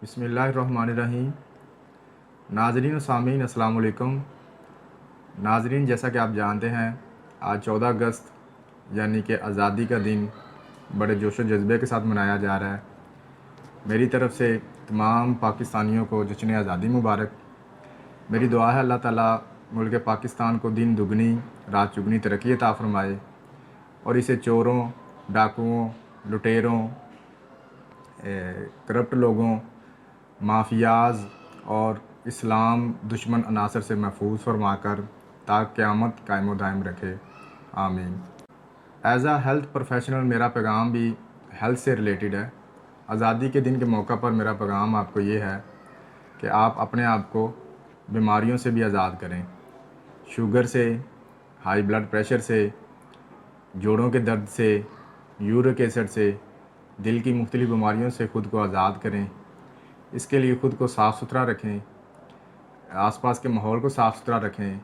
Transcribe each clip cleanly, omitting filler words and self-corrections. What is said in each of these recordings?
बिस्मिल्लाहिर्रहमानिर्रहीम। नाज़रीन और सामीन अस्सलाम वालेकुम। नाज़रीन, जैसा कि आप जानते हैं आज 14 अगस्त यानी कि आज़ादी का दिन बड़े जोश व जज्बे के साथ मनाया जा रहा है। मेरी तरफ़ से तमाम पाकिस्तानियों को जश्न आज़ादी मुबारक। मेरी दुआ है अल्लाह ताला मुल्क पाकिस्तान को दिन दुगनी रात चुगनी तरक्की अता फ़रमाए और इसे चोरों, डाकुओं, लुटेरों, करप्ट लोगों, माफियाज़ और इस्लाम दुश्मन अनासर से महफूज फरमा कर ता क़यामत कायम दायम रखे, आमीन। एज़ आ हेल्थ प्रोफेशनल मेरा पैगाम भी हेल्थ से रिलेटेड है। आज़ादी के दिन के मौका पर मेरा पैगाम आपको ये है कि आप अपने आप को बीमारियों से भी आज़ाद करें। शुगर से, हाई ब्लड प्रेशर से, जोड़ों के दर्द से, यूरिक एसिड से, दिल की मुख्तलिफ़ बीमारियों से ख़ुद को आज़ाद करें। इसके लिए ख़ुद को साफ़ सुथरा रखें, आसपास के माहौल को साफ़ सुथरा रखें,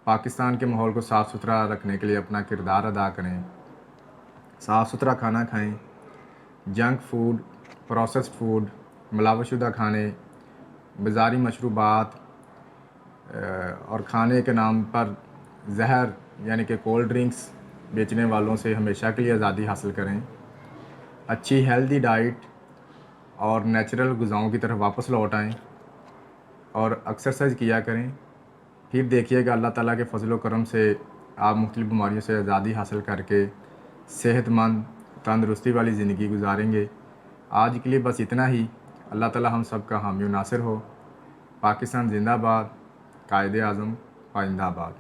पाकिस्तान के माहौल को साफ़ सुथरा रखने के लिए अपना किरदार अदा करें। साफ़ सुथरा खाना खाएं। जंक फूड, प्रोसेस्ड फूड, मिलावटशुदा खाने, बाज़ारी मशरूबात और खाने के नाम पर जहर यानी कि कोल्ड ड्रिंक्स बेचने वालों से हमेशा के लिए आज़ादी हासिल करें। अच्छी हेल्दी डाइट और नेचुरल ग़िज़ाओं की तरफ वापस लौट आएँ और एक्सरसाइज किया करें। फिर देखिएगा अल्लाह ताला के फज़ल व करम से आप मुख्तलिफ़ बीमारियों से आज़ादी हासिल करके सेहतमंद तंदुरुस्ती वाली ज़िंदगी गुजारेंगे। आज के लिए बस इतना ही। अल्लाह ताला हम सब का हामी व नासिर हो। पाकिस्तान ज़िंदाबाद, कायदे आज़म पाइंदाबाद।